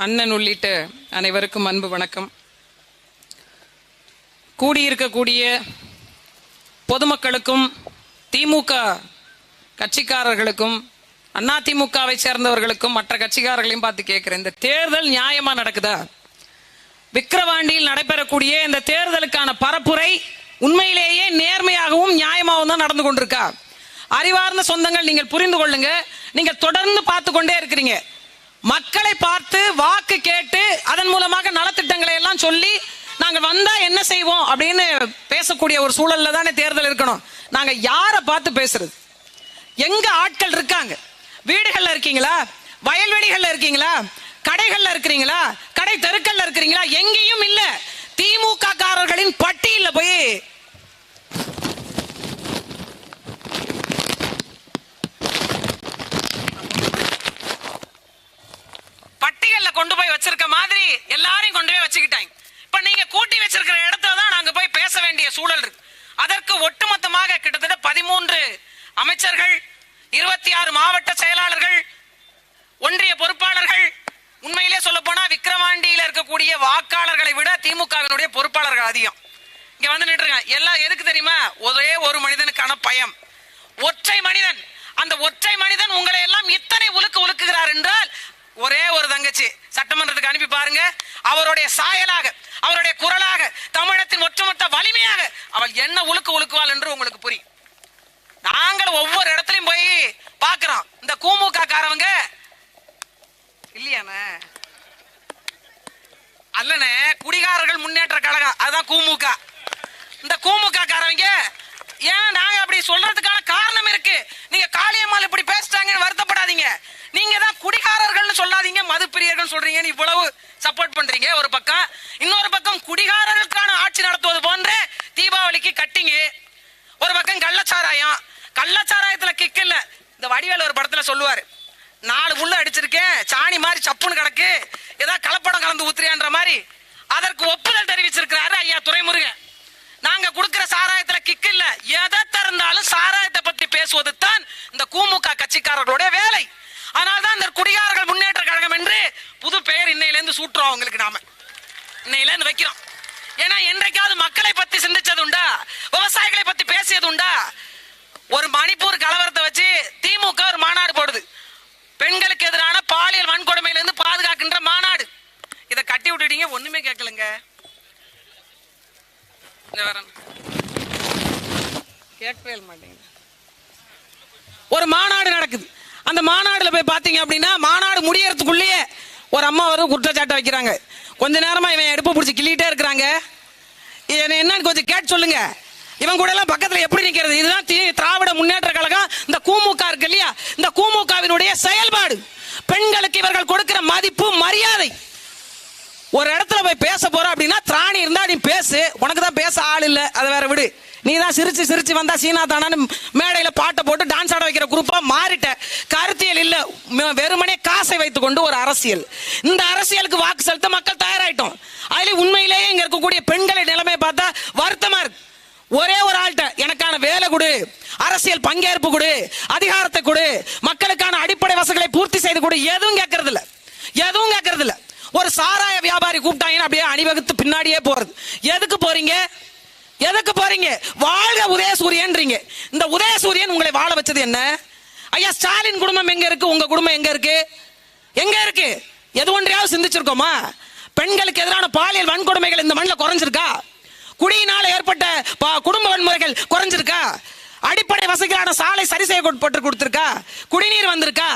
அண்ணன் உள்ளிட்ட அனைவருக்கும் அன்பு வணக்கம். கூடியிருக்கக்கூடிய பொதுமக்களுக்கும் திமுக கட்சிக்காரர்களுக்கும் அதிமுகவை சேர்ந்தவர்களுக்கும் மற்ற கட்சிக்காரர்களையும் பார்த்து கேட்கிறேன், இந்த தேர்தல் நியாயமா நடக்குதா? விக்கிரவாண்டியில் நடைபெறக்கூடிய இந்த தேர்தலுக்கான பரப்புரை உண்மையிலேயே நேர்மையாகவும் நியாயமாகவும் தான் நடந்து கொண்டிருக்கா? அறிவார்ந்த சொந்தங்கள், நீங்கள் புரிந்து கொள்ளுங்க. நீங்க தொடர்ந்து பார்த்து கொண்டே இருக்கிறீங்க. மக்களை பார்த்து வாக்கு கேட்டு அதன் மூலமாக நலத்திட்டங்களை எல்லாம் சொல்லி நாங்க வந்தா என்ன செய்வோம் அப்படின்னு பேசக்கூடிய ஒரு சூழல்ல தானே தேர்தல் இருக்கணும். நாங்க யாரை பார்த்து பேசுறது? எங்க ஆட்கள் இருக்காங்க? வீடுகள்ல இருக்கீங்களா? வயல்வெளிகள்ல இருக்கீங்களா? கடைகள்ல இருக்கிறீங்களா? கடை தெருக்கள்ல இருக்கிறீங்களா? எங்கேயும் இல்ல. திமுக காரர்களின் பட்டியல போய் கொண்டு போய் வச்சிருக்க மாதிரி எல்லாரையும் கொண்டு போய் வச்சுக்கிட்டாங்க. இப்ப நீங்க கூட்டி வச்சிருக்கிற இடத்துல தான் நாங்க போய் பேச வேண்டிய சூழல் இருக்கு. அதற்கு ஒட்டுமொத்தமாக கிட்டத்தட்ட 13 அமைச்சர்கள், 26 மாவட்ட செயலாளர்கள், ஒன்றிய பொறுப்பாளர்கள், உண்மையிலே சொல்ல போனா விக்கிரவாண்டியில இருக்கக்கூடிய வாக்காளர்களை விட திமுகவினுடைய பொறுப்பாளர்கள் அதிகம். இங்க வந்து நின்றுருக்காங்க. எல்லாம் எதுக்கு தெரியுமா? ஒரே ஒரு மனிதனுக்கான பயம். ஒற்றை மனிதன். அந்த ஒற்றை மனிதன் உங்களை எல்லாம் இத்தனை உலுக்குகிறார் என்றால் ஒரே ஒரு தங்கச்சி சட்டமன்றத்துக்கு அனுப்பி பாருங்க. அவருடைய சாயலாக, அவருடைய குரலாக, தமிழத்தின் ஒட்டுமொத்த வலிமையாக அவள் என்ன உலுக்குவாள் என்று உங்களுக்கு புரியும். நாங்கள் ஒவ்வொரு இடத்துலயும் போய் பாக்குறோம். இந்த கூமுக காரவங்க இல்லையானே அல்லனே குடிகாரர்கள் முன்னேற்ற கழகம், அதுதான் கூமுக. இந்த கூமுக காரவங்க ஏன் நாங்க அப்படி சொல்றதுக்கான காரணம் இருக்கு. நீங்க காளியம்மாள் இப்படி பேசிட்டாங்கன்னு வருத்தப்படாதீங்க. நீங்க தான் குடிகாரர்கள்னு சொல்லாதீங்க, மது பிரியர்கள் சொல்றீங்க. இவ்வளவு சப்போர்ட் பண்றீங்க ஒரு பக்கம். இன்னொரு பக்கம் குடிகாரர்களுக்கான ஆட்சி நடத்துவது போன்ற தீபாவளிக்கு கட்டிங்க. ஒரு பக்கம் கள்ளச்சாராயம். கள்ளச்சாராயத்துல கிக் இல்ல. இந்த வடிவேல் ஒரு படத்துல சொல்லுவாரு, 4 புள்ள அடிச்சிருக்கேன், சாணி மாதிரி சப்புன்னு கிடக்கு, ஏதாவது கலப்படம் கலந்து ஊத்துறியான்ற மாதிரி. அதற்கு ஒப்புதல் தெரிவிச்சிருக்கிறாரு ஐயா துரைமுருகன். நாங்க கொடுக்கிற சாராயத்துல கிக் இல்ல. எதை திறந்தாலும் சாராயத்தை பத்தி பேசுவது தான் இந்த கூமுக கட்சிக்காரர்களுடைய வேலை. அதனால்தான் இந்த குடிகாரர்கள் முன்னேற்ற கழகம் என்று புது பெயர் இன்னையில இருந்து சூட்டுறோம் அவங்களுக்கு. நாம இன்னையில இருந்து வைக்கிறோம். ஏன்னா என்றைக்காவது மக்களை பத்தி சிந்திச்சது உண்டா? விவசாயிகளை பத்தி பேசியது உண்டா? ஒரு மணிப்பூர் கலவரத்தை வச்சு திமுக ஒரு மாநாடு போடுது. பெண்களுக்கு எதிரான பாலியல் வன்கொடுமையில இருந்து பாதுகாக்கின்ற மாநாடு. இதை கட்டி விட்டுட்டீங்க, ஒண்ணுமே கேட்கலங்க. கேட்கவே மாட்டேங்க. ஒரு மாநாடு நடக்குது. அந்த மாநாடுல போய் பாத்தீங்க அப்படின்னா மாநாடு முடியறதுக்குள்ளேயே ஒரு அம்மா ஒரு குற்றச்சாட்டை வைக்கிறாங்க. கொஞ்ச நேரமா இவன் எடுப்பு பிடிச்சி கிள்ளிட்டே இருக்கிறாங்க. என்னன்னு கொஞ்சம் கேட்டு சொல்லுங்க. இவன் கூட எல்லாம் பக்கத்துல எப்படி நிக்கிறது? இதுதான் திராவிட முன்னேற்ற கழகம். இந்த கூமுக இருக்கு இல்லையா, இந்த கூமுகவினுடைய செயல்பாடு. பெண்களுக்கு இவர்கள் கொடுக்கிற மதிப்பு, மரியாதை. ஒரு இடத்துல போய் பேச போற அப்படின்னா திராணி இருந்தா நீ பேசு. உனக்கு தான் பேச ஆள் இல்ல, அதை வேற விடு. நீ தான் சிரிச்சு வந்தா சீனா தானு மேடையில பாட்டை போட்டு டான்ஸ் ஆட வைக்கிற குரூப்பா மாறிட்ட. கருத்தியல் இல்ல, வெறுமனே காசை வைத்துக் கொண்டு ஒரு அரசியல். இந்த அரசியலுக்கு வாக்கு செலுத்த மக்கள் தயாராயிட்டோம். அதுல உண்மையிலேயே இங்க இருக்கக்கூடிய பெண்களை நிலைமை பார்த்தா வருத்தமா இருக்கு. ஒரே ஒரு ஆள்கிட்ட எனக்கான வேலை கொடு, அரசியல் பங்கேற்பு கொடு, அதிகாரத்தை கொடு, மக்களுக்கான அடிப்படை வசதிகளை பூர்த்தி செய்து கொடு, எதுவும் கேட்கறது இல்ல. ஒரு சாராய வியாபாரி கூப்பிட்டாங்கன்னா அப்படியே அணிவகுத்து பின்னாடியே போறது. எதுக்கு போறீங்க? வாழ்க உதயசூரியன்றீங்க. இந்த உதயசூரியன் உங்களை வாழ வச்சது என்ன? ஐயா ஸ்டாலின் குடும்பம் எங்க இருக்கு? உங்க குடும்பம் எங்க இருக்கு? எது ஒன்றையாவது சிந்திச்சிருக்கோமா? பெண்களுக்கு எதிரான பாலியல் வன்கொடுமைகள் இந்த மண்ணில் குறைஞ்சிருக்கா? குடியினால ஏற்பட்ட குடும்ப வன்முறைகள் குறைஞ்சிருக்கா? அடிப்படை வசதிகளான சாலை சரி செய்யப்பட்டு கொடுத்திருக்கா? குடிநீர் வந்திருக்கா?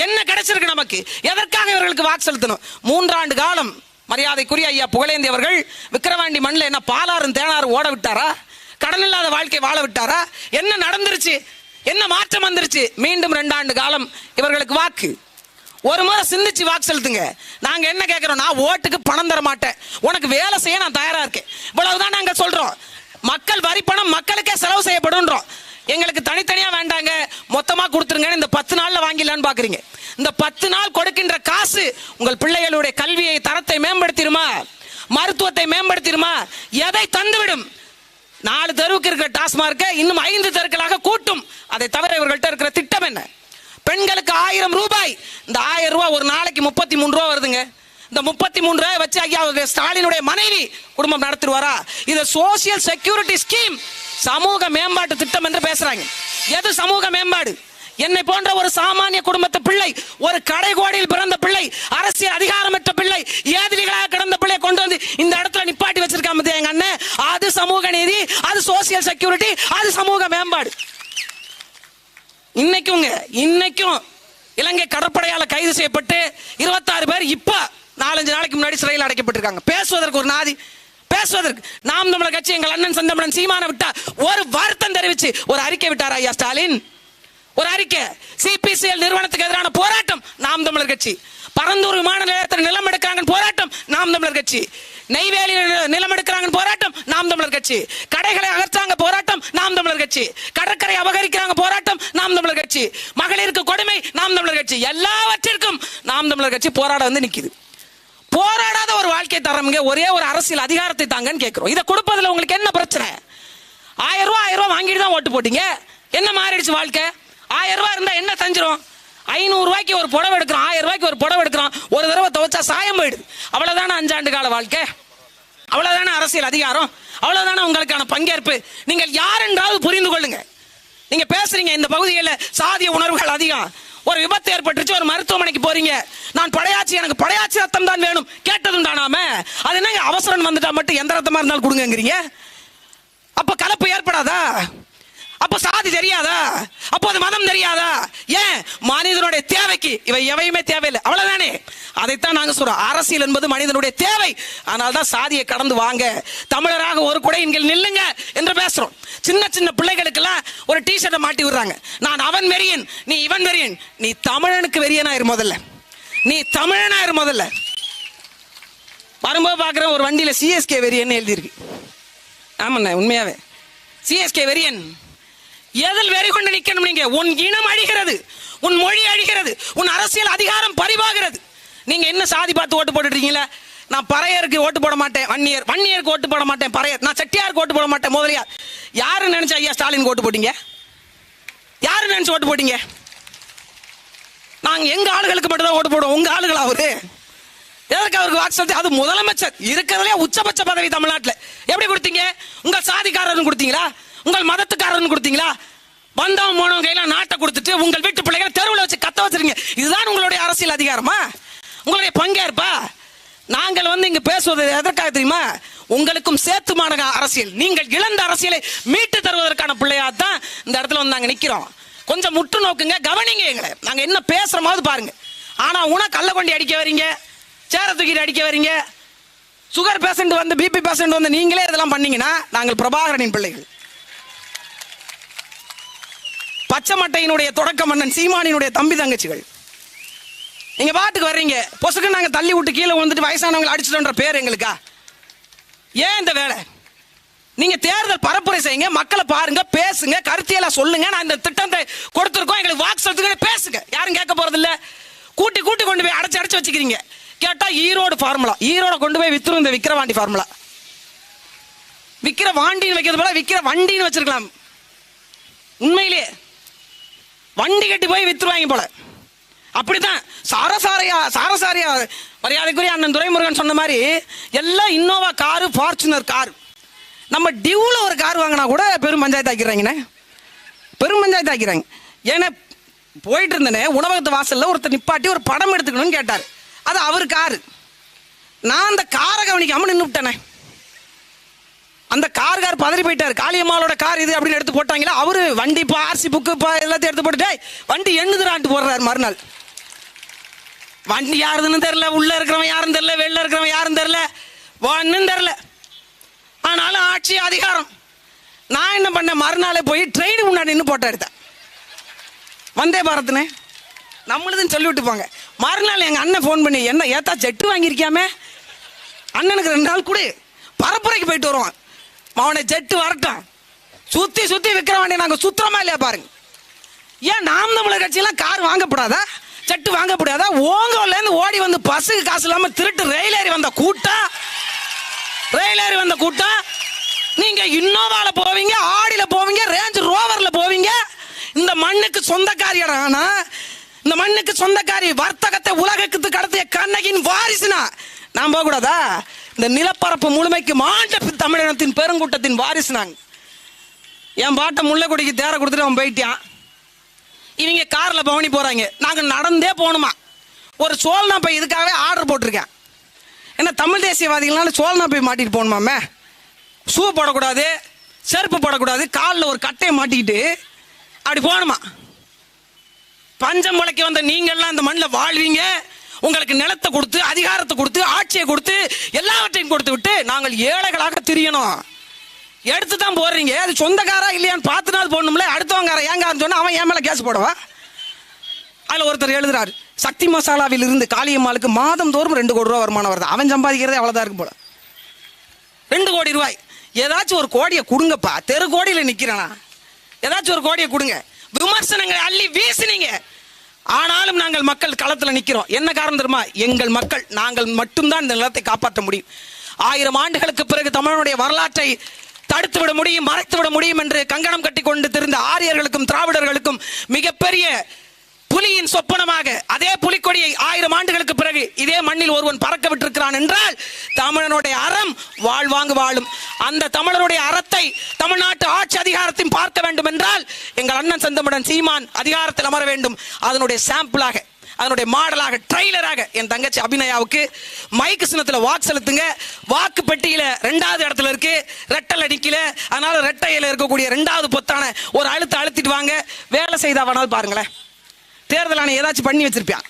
என்ன கிடைச்சிருக்கு நமக்கு? எதற்காக இவர்களுக்கு வாக்கு செலுத்தணும்? 3 ஆண்டு காலம் மரியாதைக்குரிய ஐயா புகழேந்தி அவர்கள் விக்கிரவாண்டி மண்ணில் என்ன பாலாறும் தேனாரும் ஓட விட்டாரா? கடன் இல்லாத வாழ்க்கை வாழ விட்டாரா? என்ன நடந்துருச்சு? என்ன மாற்றம் வந்துருச்சு? மீண்டும் 2 ஆண்டு காலம் இவர்களுக்கு வாக்கு. ஒரு முறை சிந்திச்சு வாக்கு செலுத்துங்க. நாங்க என்ன கேட்கிறோம்? நான் ஓட்டுக்கு பணம் தர மாட்டேன், உனக்கு வேலை செய்ய நான் தயாரா இருக்கேன். இவ்வளவுதான் நாங்க சொல்றோம். மக்கள் வரி பணம் மக்களுக்கே செலவு செய்யப்படும். எங்களுக்கு தனித்தனியா வேண்டாங்க, மொத்தமா கொடுத்துருங்க. இந்த 10 நாள்ல வாங்கிடலான்னு பாக்குறீங்க. இந்த 10 நாள் கொடுக்கின்ற காசு உங்கள் பிள்ளைகளுடைய கல்வியை தரத்தை மேம்படுத்திடுமா? மருத்துவத்தை மேம்படுத்திடுமா? எதை தந்துவிடும்? 4 தெருவுக்கு இருக்கிற டாஸ்மார்க்கை இன்னும் 5 தெருக்களாக கூட்டும். அதை தவிர இவர்கள்ட்ட இருக்கிற திட்டம் என்ன? பெண்களுக்கு 1000 ரூபாய். இந்த 1000 ரூபாய் ஒரு நாளைக்கு 33 ரூபாய் வருதுங்க. இந்த 33 வச்சு ஐயா ஸ்டாலினுடைய மனைவி குடும்பம் நடத்துவாரா? இது சோசியல் செக்யூரிட்டி ஸ்கீம், சமூக மேம்பாட்டு திட்டம் என்று பேசுறாங்க. எது சமூக மேம்பாடு? என்னை போன்ற ஒரு சாமானிய குடும்பத்து பிள்ளை, ஒரு கடைகோடியில் பிறந்த பிள்ளை, அரசியல் அதிகாரமற்ற பிள்ளை, ஏதிரிகளாக கிடந்த பிள்ளை கொண்டு வந்து இந்த இடத்துல நிப்பாட்டி வச்சிருக்காம எங்க அண்ணன். அது சமூக நீதி, அது சோசியல் செக்யூரிட்டி, அது சமூக மேம்பாடு. இன்னைக்கும் இலங்கை கடற்படையால கைது செய்யப்பட்டு 26 பேர் இப்ப 4-5 நாளைக்கு முன்னாடி சிறையில் அடைக்கப்பட்டிருக்காங்க. பேசுவதற்கு ஒரு நாதி, பேசுவதற்கு நாம் தமிழர் கட்சி எங்கள் அண்ணன் செந்தமிழன் சீமான விட்டா ஒரு வருத்தம் தெரிவிச்சு ஒரு அறிக்கை விட்டார் ஐயா ஸ்டாலின். ஒரு அறிக்கை. சிபிசிஎல் நிறுவனத்துக்கு எதிரான போராட்டம் நாம் தமிழர் கட்சி. பரந்தூர் விமான நிலையத்தில் நிலம் எடுக்கிறாங்க போராட்டம் நாம் தமிழர் கட்சி. நெய்வேலி நிலம் எடுக்கிறாங்க போராட்டம் நாம் தமிழர் கட்சி. கடைகளை அகற்றாங்க போராட்டம் நாம் தமிழர் கட்சி. கடற்கரை அபகரிக்கிறாங்க போராட்டம் நாம் தமிழர் கட்சி. மகளிருக்கு கொடுமை நாம் தமிழர் கட்சி. எல்லாவற்றிற்கும் நாம் தமிழர் கட்சி போராட வந்து நிக்குது. போராடாத ஒரு வாழ்க்கை தரமுங்க, ஒரே ஒரு அரசியல் அதிகாரத்தை தாங்கன்னு கேட்கிறோம். இதை கொடுப்பதில் உங்களுக்கு என்ன பிரச்சனை? 1000 ரூபாய் வாங்கிட்டு தான் ஓட்டு போட்டீங்க. என்ன மாறிடுச்சு வாழ்க்கை? 1000 ரூபாய் இருந்தா என்ன செஞ்சிரும்? 500 ரூபாய்க்கு ஒரு புடவை எடுக்கிறோம், 1000 ரூபாய்க்கு ஒரு புடவை எடுக்கிறோம், ஒரு தடவை துவைச்சா சாயம் போயிடுது. அவ்வளவுதானே 5 ஆண்டு கால வாழ்க்கை? அவ்வளவுதானே அரசியல் அதிகாரம்? அவ்வளவுதானே உங்களுக்கான பங்கேற்பு? நீங்கள் யார் என்றாவது புரிந்து கொள்ளுங்க. நீங்க பேசுறீங்க இந்த பகுதியில் சாதிய உணர்வுகள் அதிகம். ஒரு விபத்து ஏற்பட்டுச்சு, ஒரு மருத்துவமனைக்கு போறீங்க, நான் படையாச்சி, எனக்கு படையாச்சி ரத்தம் தான் வேணும், கேட்டதும் தானாம? அது என்னங்க அவசரம் வந்துட்டா மட்டும் எந்த ரத்தமா இருந்தாலும் கொடுங்கங்கிறீங்க? அப்ப கலப்பு ஏற்படாதா? அப்ப சாதி தெரியாதா? அப்போ அது மதம் தெரியாதா? ஏன்? மனிதனுடைய தேவைக்கு இவை எவையுமே தேவையில்லை, அவ்வளவுதானே. அதைத்தான் நாங்க சொல்றோம், அரசியல் என்பது மனிதனுடைய தேவை. ஆனால் தான் சாதியை கடந்து வாங்க, தமிழராக ஒரு குடையின் கீழ் நில்லுங்க என்று பேசுறோம். சின்ன சின்ன பிள்ளைகளுக்கெல்லாம் ஒரு டிஷர்ட்டை மாட்டி விடுறாங்க, நான் அவன் வெறியன், நீ இவன் வெறியன். நீ தமிழனுக்கு வெறியனாயிரு முதல்ல, நீ தமிழனாயிரு முதல்ல. வரும்போது பார்க்குற ஒரு வண்டியில சிஎஸ்கே வெறியன் எழுதியிருக்கு. ஆமாண்ண, உண்மையாவே சிஎஸ்கே வெறியன். எதில் வெறி கொண்டு நிக்கணும்? நீங்க உன் இனம் அழிகிறது, உன் மொழி அழிகிறது, உன் அரசியல் அதிகாரம் பறிவாகிறது. நீங்க என்ன சாதி பார்த்து ஓட்டு போட்டுட்டீங்களா? நான் பறையருக்கு ஓட்டு போட மாட்டேன், வன்னியருக்கு ஓட்டு போட மாட்டேன் பறையர், நான் செட்டியாருக்கு ஓட்டு போட மாட்டேன் முதலியார். யாரு நினைச்சா ஐயா ஸ்டாலின் ஓட்டு போட்டீங்க? யாரு நினைச்சு ஓட்டு போட்டீங்க? நாங்க எங்க ஆளுகளுக்கு மட்டும் தான் ஓட்டு போடுவோம், உங்க ஆளுகள் அவரு எதற்கு அவருக்கு வாக்கு? அது முதலமைச்சர் இருக்கிறதுலே உச்சபட்ச பதவி தமிழ்நாட்டில். எப்படி கொடுத்தீங்க? உங்கள் சாதிக்காரர்னு கொடுத்தீங்களா? உங்கள் மதத்துக்காரர்னு கொடுத்தீங்களா? வந்தவன் போனவங்க கையில நாட்டை கொடுத்துட்டு உங்கள் வீட்டு பிள்ளைகளை தெருவில் வச்சு கத்த வச்சிருங்க. இதுதான் உங்களுடைய அரசியல் அதிகாரமா? உங்களுடைய பங்கேற்பா? நாங்கள் இங்க பேசுவது எதற்காக தெரியுமா? உங்களுக்கும் சேத்துமான அரசியல், நீங்கள் இழந்த அரசியலை மீட்டு தருவதற்கான பிள்ளையா தான் இந்த இடத்துல நாங்க நிக்கிறோம். கொஞ்சம் முற்று நோக்குங்க, கவனிங்க எங்களை. நாங்க என்ன பேசுறோமாவது பாருங்க. ஆனா கள்ள கொண்டி அடிக்க வரீங்க, சேர தூக்கிட்டு அடிக்க வரீங்க, சுகர் பேஷண்ட் வந்து பிபி பேஷண்ட் வந்து நீங்களே இதெல்லாம் பண்ணீங்கன்னா நாங்கள் பிரபாகரனின் பிள்ளைகள். பச்சை மட்டையினுடைய தொடக்க மன்னன் சீமானினுடைய தம்பி தங்கச்சிகள். நீங்க பாட்டுக்கு வர்றீங்க, பொசுக்கு நாங்க தள்ளி விட்டு கீழே விழுந்துட்டு வயசானவங்களை அடிச்சிட்டோன்ற பேர் எங்களுக்கா? ஏன் இந்த வேலை? நீங்க தேர்தல் பரப்புரை செய்யுங்க, மக்களை பாருங்க, பேசுங்க, கருத்தியலா சொல்லுங்க. நான் இந்த திட்டத்தை கொடுத்துருக்கோம், எங்களுக்கு வாக்கு சொல்றதுக்கு பேசுங்க. யாரும் கேட்க போறது இல்ல. கூட்டி கொண்டு போய் அடைச்சு வச்சுக்கிறீங்க. கேட்டா ஈரோடு ஃபார்முலா, ஈரோட கொண்டு போய் வித்துரும் இந்த விக்கிரவாண்டி ஃபார்முலா. விக்கிற வாண்டின்னு வைக்கிறது போல விக்கிற வண்டின்னு வச்சிருக்கலாம். உண்மையிலேயே வண்டி கட்டி போய் வித்துருவாங்க போல. அப்படித்தான் சாரசாரியா மரியாதைக்குரிய அண்ணன் துரைமுருகன் சொன்ன மாதிரி எல்லாம் இன்னோவா காரு, ஃபார்ச்சுனர் காரு. நம்ம டியூல ஒரு கார் வாங்கினா கூட பெரும் பஞ்சாயத்து ஆக்கிறாங்கண்ணே, பெரும் பஞ்சாயத்து ஆக்கிறாங்க. ஏன்னா போயிட்டு இருந்தேனே உணவகத்து வாசல்ல ஒருத்தர் நிப்பாட்டி ஒரு படம் எடுத்துக்கணும்னு கேட்டார். அது அவர் காரு. நான் அந்த காரை கவனிக்காம நின்று விட்டேனே. அந்த கார் பதறி போயிட்டாரு. காளியம்மாளோட கார் இது அப்படின்னு எடுத்து போட்டாங்களா, அவரு வண்டி ஆர்சி புக்கு எல்லாத்தையும் எடுத்து போட்டுட்டு வண்டி எண்ணுதுரான்ட்டு போடுறாரு. மறுநாள் வண்டி யாருதுன்னு தெரியல, உள்ள இருக்கிறவன் யாரும் தெரியல, வெளில இருக்கிறவன் யாரும் தெரியல, ஒன்னும் தெரியல. ஆனாலும் ஆட்சி அதிகாரம். நான் என்ன பண்ணேன், மறுநாளே போய் ட்ரெயின் முன்னாடி நின்று போட்டோ எடுத்தேன். வந்தே பாரத்னே நம்மளுதுன்னு சொல்லி விட்டு போங்க. மறுநாள் எங்க அண்ணன் ஃபோன் பண்ணி, என்ன ஏத்தா ஜெட்டு வாங்கியிருக்காமே, அண்ணனுக்கு 2 நாள் கூட பரப்புரைக்கு போயிட்டு வருவான், அவனை ஜெட்டு வரட்டும், சுத்தி விக்கிரவாண்டி நாங்க சுத்தமா இல்லையா பாருங்க. ஏன் நாம் தமிழர் கட்சியெல்லாம் கார் வாங்கப்படாதா, ஜெட்டு வாங்கப்படாதா? ஓங்கோல்ல இருந்து ஓடி வந்து பஸ்ஸுக்கு காசு இல்லாம திருட்டு ரயில் ஏறி வந்த கூட்டம். நீங்க இன்னோவால போவீங்க, ஆடியில போவீங்க, ரேஞ்ச் ரோவர்ல போவீங்க. இந்த மண்ணுக்கு சொந்தக்காரியான இந்த மண்ணுக்கு சொந்தக்காரி, வர்த்தகத்தை உலகத்துக்கு கடத்திய கண்ணகியின் வாரிசுனா நான் போக கூடாதா? இந்த நிலப்பரப்பு முழுமைக்கு மாண்ட தமிழினத்தின் பெருங்கூட்டத்தின் வாரிசு நாங்க. என் பாட்டை முல்லைக்கொடிக்கு தேர கொடுத்துட்டு அவன் போயிட்டான். இவங்க கார்ல பவனி போறாங்க, நாங்க நடந்தே போகணுமா. ஒரு சோழனா போய் இதுக்காகவே ஆர்டர் போட்டிருக்கேன். ஏன்னா தமிழ் தேசியவாதிகளால சோழனா போய் மாட்டிட்டு போகணுமாமே. ஷூ போடக்கூடாது, செருப்பு போடக்கூடாது, காலில் ஒரு கட்டையை மாட்டிக்கிட்டு அப்படி போகணுமா. பஞ்சம் முளைக்க வந்த நீங்கள்லாம் இந்த மண்ணில் வாழ்வீங்க. உங்களுக்கு நிலத்தை கொடுத்து, அதிகாரத்தை கொடுத்து, ஆட்சியை கொடுத்து, எல்லாவற்றையும் கொடுத்து விட்டு நாங்கள் ஏழைகளாக திரியணும். எடுத்து தான் போடுறீங்க. அது சொந்தக்காரா இல்லையான்னு பார்த்து நாள் போடணும்ல. அடுத்தவங்கார ஏங்கான்னு சொன்னா அவன் என் மேல கேஸ் போடவா? அதில் ஒருத்தர் எழுதுறாரு, சக்தி மசாலாவில் இருந்து காளியம்மாளுக்கு மாதம் தோறும் 2 கோடி ரூபா வருமானம் வருது. அவன் சம்பாதிக்கிறதே அவ்வளோதான் இருக்கு போல. 2 கோடி ரூபாய். ஏதாச்சும் ஒரு கோடியை கொடுங்கப்பா. தெரு கோடியில் நிற்கிறானா? ஏதாச்சும் ஒரு கோடியை கொடுங்க. விமர்சனங்களை அள்ளி வீசினீங்க. ஆனாலும் நாங்கள் மக்கள் களத்தில் நிற்கிறோம். என்ன காரணம் தெரியுமா? எங்கள் மக்கள், நாங்கள் மட்டும்தான் இந்த நிலத்தை காப்பாற்ற முடியும். 1000 ஆண்டுகளுக்கு பிறகு தமிழனுடைய வரலாற்றை தடுத்து விட முடியும், மறைத்து விட முடியும் என்று கங்கணம் கட்டி கொண்டு திரிந்த ஆரியர்களுக்கும் திராவிடர்களுக்கும் மிகப்பெரிய புலியின் சொப்பனமாக அதே புலிக்கொடியை 1000 ஆண்டுகளுக்கு பிறகு இதே மண்ணில் ஒருவன் பறக்க விட்டிருக்கிறான் என்றால் தமிழனுடைய அறம் வாழ்வாங்கு வாழும். அந்த தமிழனுடைய அறத்தை தமிழ்நாட்டு ஆட்சி அதிகாரத்தையும் பார்க்க வேண்டும் என்றால் எங்கள் அண்ணன் செந்தமிழன் சீமான் அதிகாரத்தில் அமர வேண்டும். அதனுடைய சாம்பிளாக, அதனுடைய மாடலாக, ட்ரெய்லராக என் தங்கச்சி அபிநயாவுக்கு மைக்கு சின்னத்தில் வாக்கு செலுத்துங்க. வாக்கு பெட்டியில 2வது இடத்துல இருக்கு, ரெட்டல் அடிக்கல. அதனால ரெட்டையில இருக்கக்கூடிய 2வது பொத்தான ஒரு அழுத்திட்டு வாங்க. வேலை செய்தா வேணாலும் பாருங்களேன். தேர்தல் ஆணையம் ஏதாச்சும் பண்ணி வச்சிருப்பான்.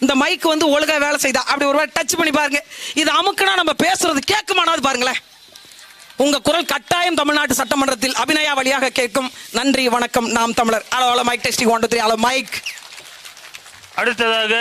இந்த மைக்கு வந்து ஒழுங்கா வேலை செய்தா அப்படி ஒரு டச் பண்ணி பாருங்க. இது அமுக்குனா நம்ம பேசுறது கேட்குமானாவது பாருங்களேன். உங்க குரல் கட்டாயம் தமிழ்நாட்டு சட்டமன்றத்தில் அபிநயா வழியாக கேட்கும். நன்றி, வணக்கம். நாம் தமிழர். Hello mic testing 1 2 3. Hello mic. அடுத்ததாக